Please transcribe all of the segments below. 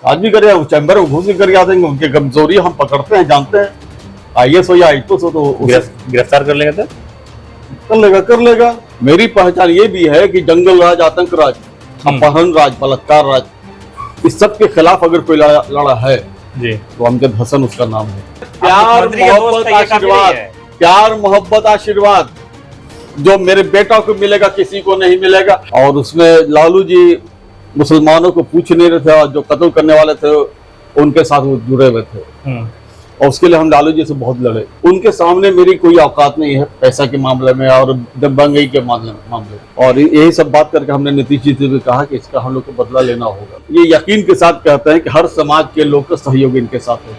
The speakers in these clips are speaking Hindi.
आज भी करे चैम्बर में घुस कर आ देंगे, उनकी कमजोरी हम पकड़ते हैं, जानते हैं। आईएएस हो या आईपीएस हो तो गिरफ्तार कर लेगा, कर लेगा। मेरी पहचान ये भी है कि जंगल राज, आतंक राज, अपहरण राज, बलात्कार राज, इस सब के खिलाफ अगर कोई लड़ा है जी तो अमजद हसन उसका नाम है। प्यार, मोहब्बत, आशीर्वाद, प्यार मोहब्बत आशीर्वाद जो मेरे बेटा को मिलेगा किसी को नहीं मिलेगा। और उसमें लालू जी मुसलमानों को पूछ नहीं रहे थे, और जो कत्ल करने वाले थे उनके साथ वो जुड़े हुए थे, और उसके लिए हम लालू जी से बहुत लड़े। उनके सामने मेरी कोई औकात नहीं है पैसा के मामले में और दबंगई के मामले में। और यही सब बात करके हमने नीतीश जी से भी कहा कि इसका हम लोग को बदला लेना होगा। ये यकीन के साथ कहते हैं कि हर समाज के लोग का सहयोग इनके साथ हो,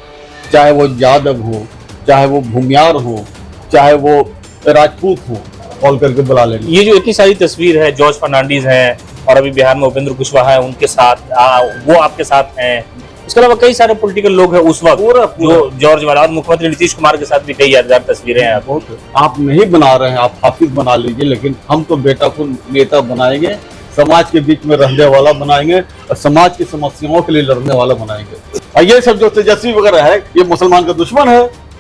चाहे वो यादव हो, चाहे वो भूमियार हो, चाहे वो राजपूत हो, कॉल करके बुला लेंगे। ये जो इतनी सारी तस्वीर है, जॉर्ज फर्नांडिस हैं और अभी बिहार में उपेंद्र कुशवाहा है, उनके साथ वो आपके साथ हैं, इसके अलावा कई सारे पॉलिटिकल लोग हैं उस वक्त जो जॉर्ज वाला, और मुख्यमंत्री नीतीश कुमार के साथ भी कई यादगार तस्वीरें हैं। आप नहीं बना रहे हैं, आप हाफिज बना लीजिए, लेकिन हम तो बेटा को नेता बनाएंगे, समाज के बीच में रहने वाला बनाएंगे और समाज की समस्याओं के लिए लड़ने वाला बनाएंगे। और ये सब जो तेजस्वी वगैरह है, ये मुसलमान का दुश्मन है,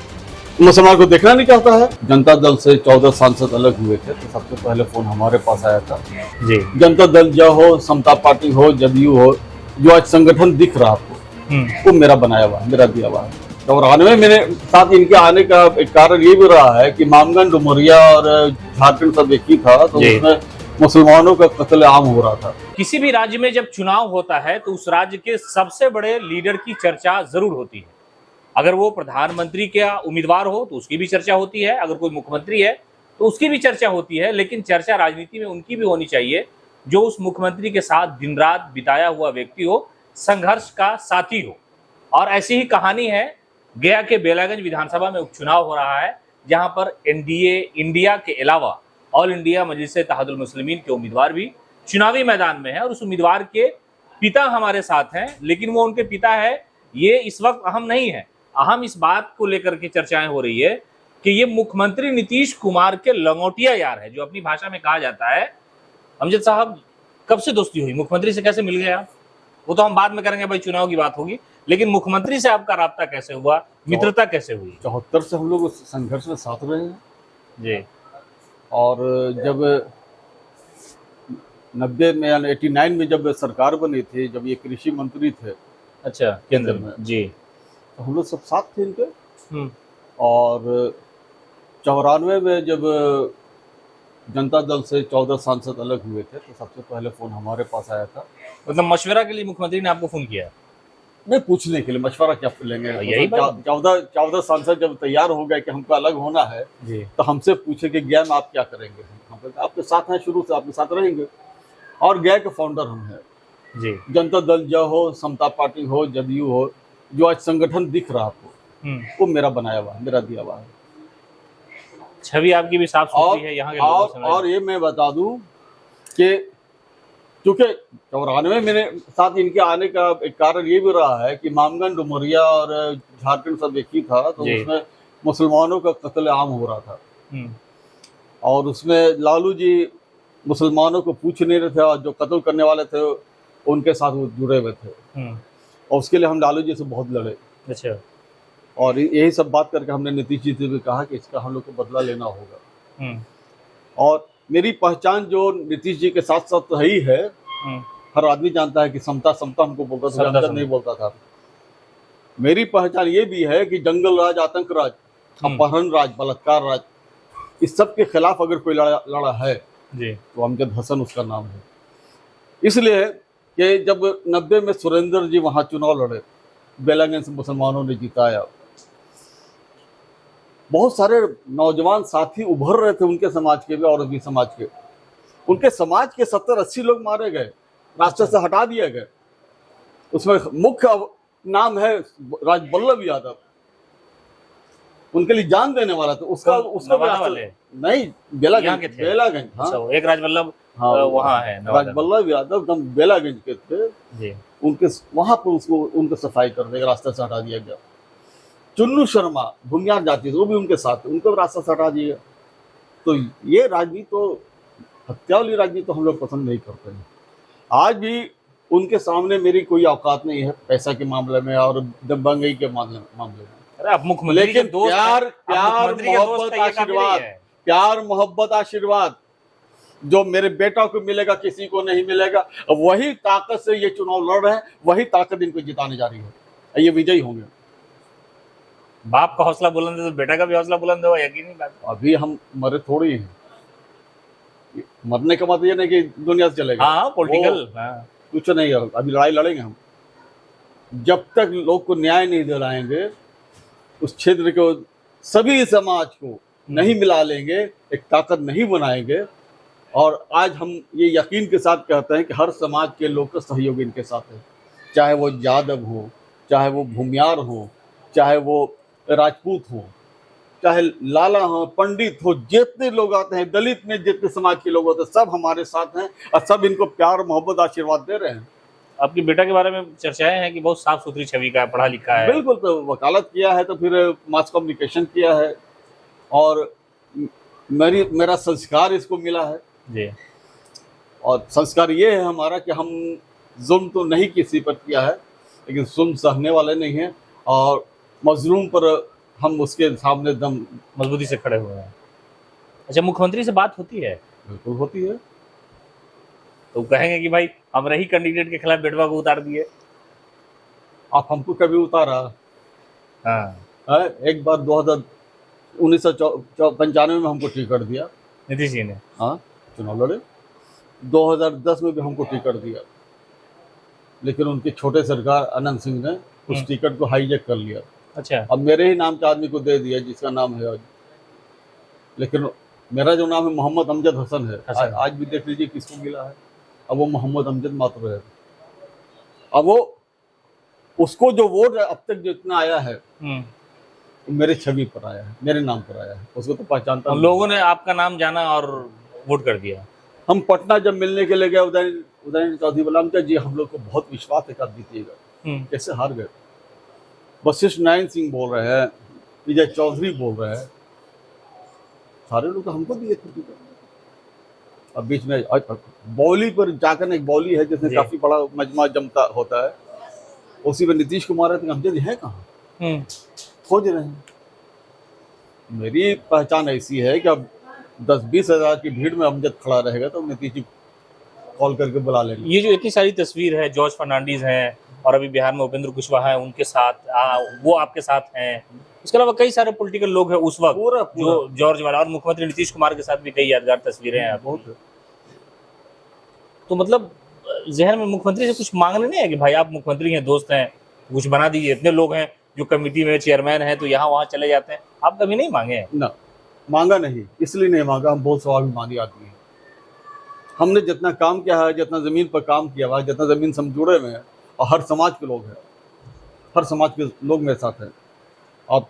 मुसलमान को देखना नहीं चाहता है। जनता दल से 14 सांसद अलग हुए थे तो सबसे पहले फोन हमारे पास आया था जी। जनता दल जो हो, समता पार्टी हो, जदयू हो, जो आज संगठन दिख रहा आपको, वो मेरा बनाया हुआ है, मेरा दिया हुआ है। 94 मेरे साथ इनके आने का एक कारण ये भी रहा है कि मामगंज, डुमरिया और झारखंड सब एक ही था, तो उसमें मुसलमानों का कत्ल आम हो रहा था। किसी भी राज्य में जब चुनाव होता है तो उस राज्य के सबसे बड़े लीडर की चर्चा जरूर होती है। अगर वो प्रधानमंत्री का उम्मीदवार हो तो उसकी भी चर्चा होती है, अगर कोई मुख्यमंत्री है तो उसकी भी चर्चा होती है, लेकिन चर्चा राजनीति में उनकी भी होनी चाहिए जो उस मुख्यमंत्री के साथ दिन रात बिताया हुआ व्यक्ति हो, संघर्ष का साथी हो। और ऐसी ही कहानी है, गया के बेलागंज विधानसभा में उपचुनाव हो रहा है, जहां पर एनडीए इंडिया के अलावा ऑल इंडिया मजलिस-ए-इत्तेहादुल मुस्लिमीन के उम्मीदवार भी चुनावी मैदान में है, और उस उम्मीदवार के पिता हमारे साथ हैं। लेकिन वो उनके पिता है ये इस वक्त अहम नहीं है। अहम इस बात को लेकर के चर्चाएं हो रही है कि ये मुख्यमंत्री नीतीश कुमार के लंगोटिया यार है, जो अपनी भाषा में कहा जाता है। अमजद साहब, कब से दोस्ती हुई, मुख्यमंत्री से कैसे मिल गए आप? वो तो हम बाद में करेंगे भाई, चुनाव की बात होगी, लेकिन मुख्यमंत्री से आपका राब्ता कैसे हुआ, मित्रता कैसे हुई? 74 से हम लोग उस संघर्ष में साथ रहे हैं जी। और जब 90 में यानी 89 में जब सरकार बनी थी, जब ये कृषि मंत्री थे, अच्छा, केंद्र में जी, तो हम लोग सब साथ थे इनके। और 94 में जब जनता दल से 14 सांसद अलग हुए थे तो सबसे पहले फोन हमारे पास आया था। मतलब मशवरा के लिए मुख्यमंत्री ने आपको फोन किया? नहीं, पूछने के लिए, मशवरा क्या लेंगे। यही 14 सांसद जब तैयार हो गए कि हमको अलग होना है जी, तो हमसे पूछे कि गया में आप क्या करेंगे। हम कहते आपके साथ हैं, शुरू से आपके साथ रहेंगे। और गया के फाउंडर हम हैं जी। जनता दल जो हो, समता पार्टी हो, जदयू हो, जो आज संगठन दिख रहा आपको, वो मेरा बनाया हुआ है, मेरा दिया हुआ है। छवि आपकी भी साफ सुथरी है यहाँ के लोगों से। और ये मैं बता दूं कि क्योंकि 94 मेरे साथ इनके आने का एक कारण ये भी रहा है कि मामगंज, डुमरिया और झारखंड सब एक ही था, तो उसमें मुसलमानों का कत्ल आम हो रहा था, और उसमें लालू जी मुसलमानों को पूछ नहीं रहे थे, और जो कत्ल करने वाले थे उनके साथ वो जुड़े हुए थे, और उसके लिए हम लालू जी से बहुत लड़े। अच्छा। और यही सब बात करके हमने नीतीश जी से भी कहा कि इसका हम लोग को बदला लेना होगा। और मेरी पहचान जो नीतीश जी के साथ साथ ही है, हर आदमी जानता है कि समता समता हमको बोलता था, अंदर नहीं बोलता था। मेरी पहचान ये भी है कि जंगल राज, आतंक राज, अपहरण राज, बलात्कार राज, इस सब के खिलाफ अगर कोई लड़ा है जी, तो अमजद हसन उसका नाम है। इसलिए कि जब 90 में सुरेंद्र जी वहाँ चुनाव लड़े, बेलागंज से मुसलमानों ने जिताया, बहुत सारे नौजवान साथी उभर रहे थे उनके समाज के भी और भी समाज के। उनके समाज के 70-80 लोग मारे गए, रास्ते से हटा दिए गए। उसमें मुख्य नाम है राजवल्लभ यादव, उनके लिए जान देने वाला था। उसका नहीं, बेलागंज हाँ, एक राजवल्लभ वहाँ है, राजवल्लभ यादव एकदम बेलागंज के थे जी। उनके वहां पर उसको उनको सफाई कर देगा, रास्ते से हटा दिया गया। चुन्नू शर्मा भूमियार जाति, वो भी उनके साथ, उनको रास्ता से हटा दिया। तो ये राजनीति, तो हत्या वाली राजनीति तो हम लोग पसंद नहीं करते हैं। आज भी उनके सामने मेरी कोई औकात नहीं है पैसा के मामले में और दबंगई के मामले में। अरे आप मुख्यमंत्री के लेकिन दोस्त प्यार हैं, आप प्यार मुख्यमंत्री के दोस्त मोहब्बत हैं, ये काफी नहीं आशीर्वाद, है। प्यार मोहब्बत आशीर्वाद जो मेरे बेटा को मिलेगा किसी को नहीं मिलेगा, वही ताकत से ये चुनाव लड़ रहे हैं, वही ताकत इनको जिताने जा रही है, ये विजयी होंगे। बाप का हौसला बुलंद है तो बेटा का भी हौसला बुलंद होगा, यकीनी बात है। अभी हम मरे थोड़ी हैं, मरने का मतलब ये नहीं कि दुनिया से चलेगा। हाँ पॉलिटिकल कुछ नहीं है, अभी लड़ाई लड़ेंगे हम। जब तक लोग को न्याय नहीं दिलाएंगे, उस क्षेत्र को सभी समाज को नहीं मिला लेंगे, एक ताकत नहीं बनाएंगे। और आज हम ये यकीन के साथ कहते हैं कि हर समाज के लोग का सहयोग इनके साथ है, चाहे वो यादव हो, चाहे वो भूमियार हो, चाहे वो राजपूत हो, चाहे लाला हो, पंडित हो, जितने लोग आते हैं, दलित में जितने समाज के लोग होते हैं, सब हमारे साथ हैं और सब इनको प्यार मोहब्बत आशीर्वाद दे रहे हैं। आपके बेटा के बारे में चर्चाएं हैं कि बहुत साफ सुथरी छवि का है, पढ़ा लिखा है। बिल्कुल, तो वकालत किया है, तो फिर मास कम्युनिकेशन किया है और मेरा संस्कार इसको मिला है जी। और संस्कार ये है हमारा कि हम जुल्म तो नहीं किसी पर किया है, लेकिन जुल्म सहने वाले नहीं हैं और मजलूम पर हम उसके सामने दम मजबूती से खड़े हुए हैं। अच्छा, मुख्यमंत्री से बात होती है? बिल्कुल होती है। तो कहेंगे कि भाई हमारे ही कैंडिडेट के खिलाफ बेटवा को उतार दिए। आप हमको कभी उतारा? हाँ, एक बार 1995 में हमको टिकट दिया नीतीश जी ने। हाँ, चुनाव लड़े। 2010 में भी हमको टिकट दिया, लेकिन उनके छोटे सरकार अनंत सिंह ने उस टिकट को हाईजैक कर लिया। अच्छा। अब मेरे ही नाम के आदमी को दे दिया जिसका नाम है आज, लेकिन मेरा जो नाम है मोहम्मद अमजद हसन है। आज भी देख लीजिए किसको मिला है, अब वो मोहम्मद अमजद मात्र है। अब वो उसको जो वोट अब तक जितना आया है मेरे छवि पर आया है, मेरे नाम पर आया है, उसको तो पहचानता हूं। लोगों ने आपका नाम जाना और वोट कर दिया। हम पटना जब मिलने के लिए गए, उदयन चौधरी बोला जी हम लोग को बहुत विश्वास है, कर दीजिएगा। कैसे हार गए। वशिष्ठ नारायण सिंह बोल रहे हैं, विजय चौधरी बोल रहे हैं, सारे लोग हमको दिए थे। अब बीच में बौली पर जाकर एक बौली है जिसमें काफी बड़ा मजमा जमता होता है, उसी में नीतीश कुमार है, अमजद है कहाँ, खोज रहे हैं। मेरी पहचान ऐसी है कि अब 10-20 हज़ार की भीड़ में अमजद खड़ा रहेगा तो नीतीश जी कॉल करके बुला लेंगे। ये जो इतनी सारी तस्वीर है, जॉर्ज फर्नांडीज हैं और अभी बिहार में उपेंद्र कुशवाहा है, उनके साथ वो आपके साथ हैं, इसके अलावा कई सारे पॉलिटिकल लोग हैं उस वक्त पूरा जो जॉर्ज वाला, और मुख्यमंत्री नीतीश कुमार के साथ भी कई यादगार तस्वीरें हैं बहुत। तो मतलब जहन में मुख्यमंत्री से कुछ मांगने नहीं है कि भाई आप मुख्यमंत्री हैं, दोस्त हैं, कुछ बना दीजिए। इतने लोग हैं जो कमेटी में चेयरमैन है तो यहाँ वहाँ चले जाते हैं, आप कभी नहीं मांगे हैं? ना, मांगा नहीं, इसलिए नहीं मांगा, हम बहुत स्वाभिमानी आदमी हैं। हमने जितना काम किया है, जितना जमीन पर काम किया हुआ है, जितना जमीन से हम जुड़े हुए हैं, और हर समाज के लोग हैं, हर समाज के लोग मेरे साथ हैं। आप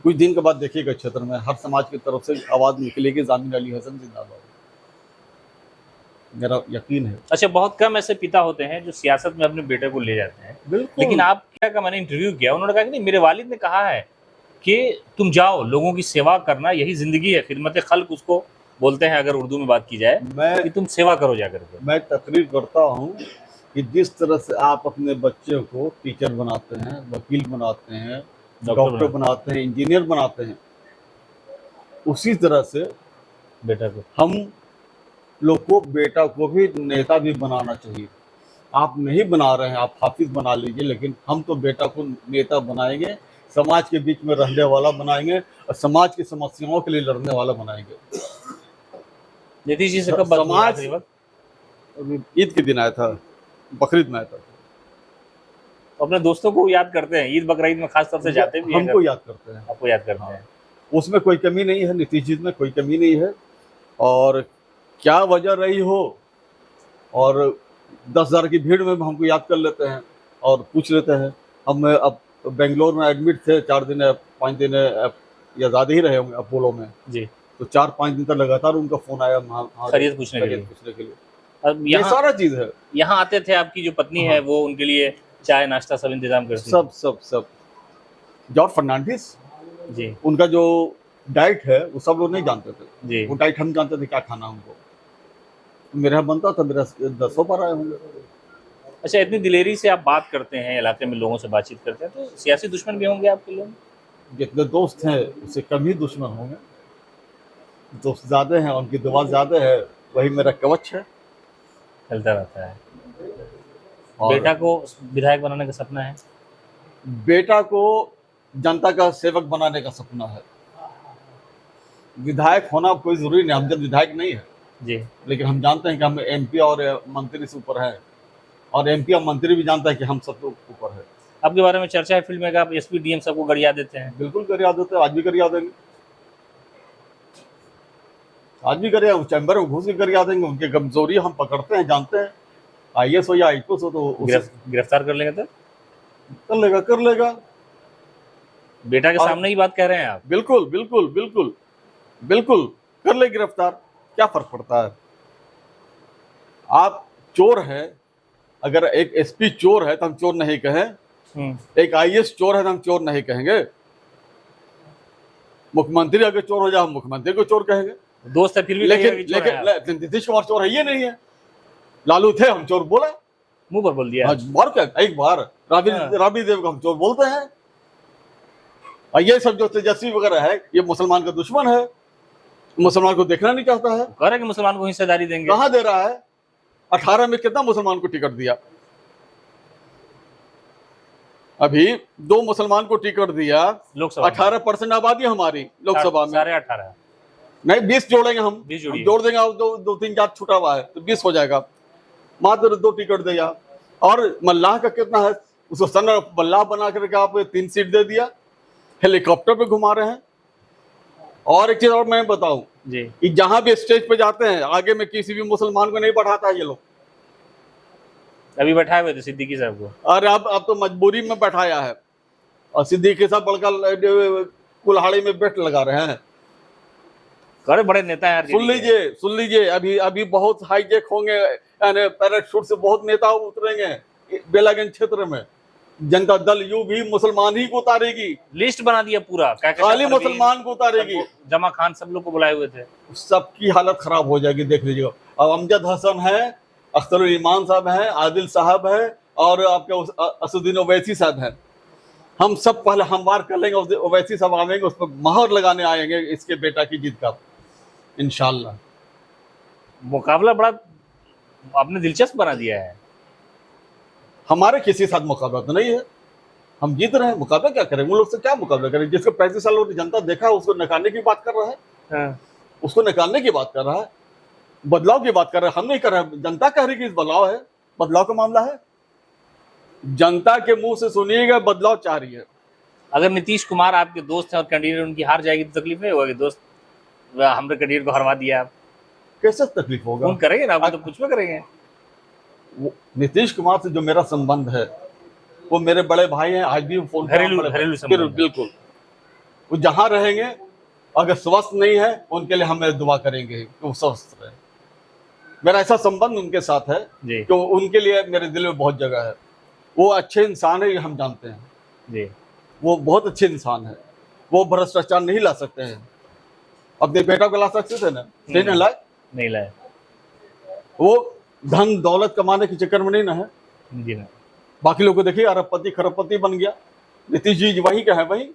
कुछ दिन के बाद देखिएगा क्षेत्र में हर समाज की तरफ से आवाज़ निकलेगी, जामिन अली हसन जिंदाबाद, मेरा यकीन है। अच्छा, बहुत कम ऐसे पिता होते हैं जो सियासत में अपने बेटे को ले जाते हैं। बिल्कुल। लेकिन आप क्या का मैंने इंटरव्यू किया, उन्होंने कहा कि नहीं, मेरे वालिद ने कहा है कि तुम जाओ, लोगों की सेवा करना यही जिंदगी है, खिदमत खल्क उसको बोलते हैं अगर उर्दू में बात की जाए, कि तुम सेवा करो जाकर के। मैं तकरीर करता हूँ कि जिस तरह से आप अपने बच्चे को टीचर बनाते हैं, वकील बनाते हैं, डॉक्टर बनाते हैं, इंजीनियर बनाते हैं, उसी तरह से बेटा को हम लोग को, बेटा को भी नेता भी बनाना चाहिए। आप नहीं बना रहे हैं, आप हाफिज बना लीजिए, लेकिन हम तो बेटा को नेता बनाएंगे, समाज के बीच में रहने वाला बनाएंगे और समाज की समस्याओं के लिए लड़ने वाला बनाएंगे। नीतीश जी से कब बात हुई आखिरी वक्त? ईद के दिन आया था, बकरीद में आया था। अपने दोस्तों को याद करते हैं, ईद बकरीद में खास तौर से जाते भी हैं? हमको याद करते हैं। आपको याद करते हैं? उसमें कोई कमी नहीं है, नीतीश जी में कोई कमी नहीं है। और क्या वजह रही हो, और 10,000 की भीड़ में हमको याद कर लेते हैं और पूछ लेते हैं। हम अब बेंगलोर में एडमिट थे 4 दिन 5 दिन या ज़्यादा ही रहे होंगे अपोलो में जी, तो 4-5 दिन तक लगातार उनका फ़ोन आया खैरियत पूछने के लिए। अब ये सारा चीज़ है। यहाँ आते थे, आपकी जो पत्नी है वो उनके लिए चाय नाश्ता सब इंतजाम करती सब जॉर्ज फर्नांडिस जी, उनका जो डाइट है वो सब लोग नहीं जानते थे जी। वो डाइट हम जानते थे क्या खाना उनको। मेरा बनता था, मेरा 10 बार आए होंगे। अच्छा, इतनी दिलेरी से आप बात करते हैं, इलाके में लोगों से बातचीत करते हैं, तो सियासी दुश्मन भी होंगे आपके लोग? जितने दोस्त हैं उससे कम ही दुश्मन होंगे। दोस्त ज़्यादा हैं, उनकी दुआ ज़्यादा है, वही मेरा कवच है। चलता रहता है। और बेटा को विधायक बनाने का सपना है? बेटा को जनता का सेवक बनाने का सपना है। विधायक होना कोई ज़रूरी नहीं, हम जब विधायक नहीं है, जी। लेकिन हम जानते हैं कि हम एमपी और मंत्री से ऊपर हैं, और एमपी और मंत्री भी जानता है कि हम सब ऊपर है। आपके बारे में चर्चा है फील्ड में कि आप एसपी डीएम सबको गरिया देते हैं। बिल्कुल गरिया देते हैं, आज भी गरिया देंगे, आज भी गरिया, चैम्बर में घुस के गरिया देंगे। उनकी कमजोरी हम पकड़ते हैं, जानते हैं। आईएएस हो या आईपीएस हो तो उसे गिरफ्तार कर लेंगे तो कर लेगा। बेटा के सामने ही बात कह रहे हैं आप? बिल्कुल बिल्कुल बिल्कुल बिल्कुल कर ले गिरफ्तार, क्या फर्क पड़ता है। आप चोर है, अगर एक एसपी चोर है तो हम चोर नहीं कहें, एक आईएएस चोर है तो हम चोर नहीं कहेंगे। मुख्यमंत्री अगर चोर हो जाए हम मुख्यमंत्री को चोर कहेंगे। दोस्त है फिर भी लेकिन नीतीश कुमार चोर है ये नहीं है। लालू थे, हम चोर बोला, मुंह पर बोल दिया। बार क्या, एक बार राबड़ी देव को हम चोर बोलते हैं। और ये सब जो तेजस्वी वगैरह है, ये मुसलमान का दुश्मन है, मुसलमान को देखना नहीं चाहता है। कह रहे कि मुसलमान को हिस्सेदारी देंगे। कहाँ दे रहा है? 18 में कितना मुसलमान को टिकट दिया? अभी 2 मुसलमान को टिकट दिया। लोकसभा 18% आबादी हमारी लोकसभा में, 18.5 नहीं 20 जोड़ेंगे हम, 20 जोड़ देंगे, दो तीन जात छूटा हुआ है तो 20 हो जाएगा। मात्र 2 टिकट दिया। और मल्लाह का कितना है, उसको सन मल्लाह बना करके आप 3 सीट दे दिया, हेलीकॉप्टर पे घुमा रहे हैं। और एक चीज और मैं बताऊं जी, कि जहां भी स्टेज पे जाते हैं आगे में किसी भी मुसलमान को नहीं बैठाता है ये लोग। अभी बैठाए हुए थे सिद्दीकी साहब को, और अब तो मजबूरी में बैठाया है, और सिद्दीकी साहब बड़का कुल्हाड़ी में बेट लगा रहे हैं। अरे बड़े नेता हैं। सुन लीजिए, अभी बहुत हाईजेक होंगे, यानी पैराशूट से बहुत नेता उतरेंगे बेलागंज क्षेत्र में। जनता दल यू भी मुसलमान ही को उतारेगी, लिस्ट बना दिया पूरा, खाली मुसलमान को उतारेगी। जमा खान सब लोग को बुलाए हुए थे, सबकी हालत खराब हो जाएगी, देख लीजिएगा। अब अमजद हसन है, अख्तरुल ईमान साहब हैं, आदिल साहब है, और आपके असुद्दीन ओवैसी साहब हैं। हम सब पहले हमवार कर लेंगे, ओवैसी साहब आएंगे, उस पर मोहर लगाने आएंगे इसके बेटा की जीत का, इंशाल्लाह। मुकाबला बड़ा आपने दिलचस्प बना दिया है। हमारे किसी साथ मुकाबला तो नहीं है, हम जीत रहे हैं, मुकाबला क्या करें? वो लोग से क्या मुकाबला करें? जिसको 35 साल जनता देखा उसको निकालने की बात कर रहा है। हाँ। उसको निकालने की बात कर रहा है, बदलाव की बात कर रहा है। हम नहीं कर रहे, जनता कह रही कि बदलाव है, बदलाव का मामला है। जनता के मुंह से सुनिएगा, बदलाव चाह रही है। अगर नीतीश कुमार आपके दोस्त हैं और कैंडिडेट उनकी हार जाएगी तो तकलीफ नहीं होगी? दोस्त हमने कैंडिडेट को हरवा दिया, आप कैसे तकलीफ होगा? फोन करेंगे ना, आप तो कुछ भी करेंगे। नीतीश कुमार से जो मेरा संबंध है, वो मेरे बड़े भाई हैं, आज भी फोन घरेलू संबंध। बिल्कुल, वो जहां रहेंगे, अगर स्वस्थ नहीं है उनके लिए हम दुआ करेंगे कि वो स्वस्थ रहे। मेरा ऐसा संबंध उनके साथ है कि उनके लिए मेरे दिल में बहुत जगह है। वो अच्छे इंसान है, ये हम जानते हैं जी। वो बहुत अच्छे इंसान है, वो भ्रष्टाचार नहीं ला सकते हैं। अपने बेटा को ला सकते थे ना, नहीं लाए। वो धन दौलत कमाने के चक्कर में नहीं ना है जी ना। बाकी लोग को देखिए, अरबपति खरबपति बन गया। नीतीश जी वही का है, वही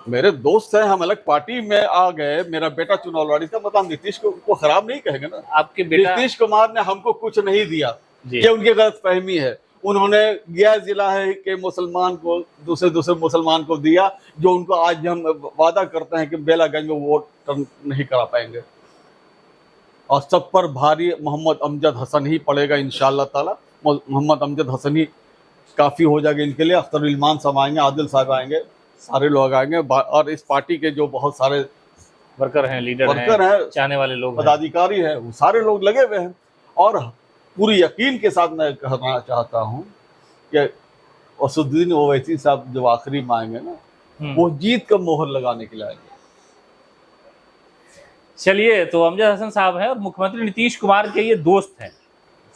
मेरे दोस्त हैं, हम अलग पार्टी में आ गए, मेरा बेटा चुनाव लड़ी था, मतलब नीतीश को खराब नहीं कहेंगे ना। आपके बेटा नीतीश कुमार ने हमको कुछ नहीं दिया, ये उनकी गलत फहमी है। उन्होंने गया जिला है कि मुसलमान को दूसरे मुसलमान को दिया, जो उनको आज हम वादा करते हैं कि बेलागंज में वोट नहीं करा पाएंगे। और सब पर भारी मोहम्मद अमजद हसन ही पड़ेगा इंशाअल्लाह ताला। मोहम्मद अमजद हसन ही काफ़ी हो जाएगा इनके लिए। अख्तरुल ईमान साहब आएंगे, आदिल साहब आएंगे, सारे लोग आएंगे, और इस पार्टी के जो बहुत सारे वर्कर हैं, लीडर हैं, चाहने वाले लोग, पदाधिकारी हैं, वो सारे लोग लगे हुए हैं। और पूरी यकीन के साथ मैं कहना चाहता हूँ कि असुद्दीन ओवैसी साहब जो आखिरी में आएंगे ना, वो जीत का मोहर लगाने के लिए आएंगे। चलिए, तो अमजद हसन साहब हैं और मुख्यमंत्री नीतीश कुमार के ये दोस्त हैं।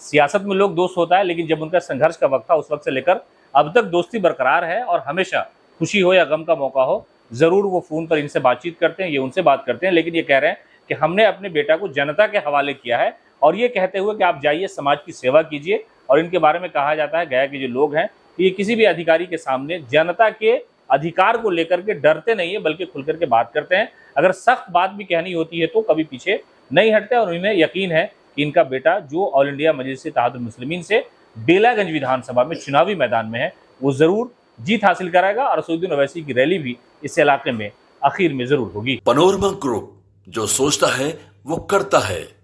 सियासत में लोग दोस्त होता है, लेकिन जब उनका संघर्ष का वक्त था उस वक्त से लेकर अब तक दोस्ती बरकरार है, और हमेशा खुशी हो या गम का मौका हो जरूर वो फोन पर इनसे बातचीत करते हैं, ये उनसे बात करते हैं। लेकिन ये कह रहे हैं कि हमने अपने बेटा को जनता के हवाले किया है, और ये कहते हुए कि आप जाइए समाज की सेवा कीजिए, और इनके बारे में कहा जाता है गया के जो लोग हैं ये किसी भी अधिकारी के सामने जनता के अधिकार को लेकर के डरते नहीं है बल्कि खुल करके बात करते हैं। अगर सख्त बात भी कहनी होती है तो कभी पीछे नहीं हटते और इन्हें यकीन है कि इनका बेटा जो ऑल इंडिया मजलिस इत्तेहादुल मुस्लिमीन से बेलागंज विधानसभा में चुनावी मैदान में है वो जरूर जीत हासिल कराएगा और असदुद्दीन ओवैसी की रैली भी इस इलाके में आखिर में जरूर होगी। पनोरमा ग्रुप, जो सोचता है वो करता है।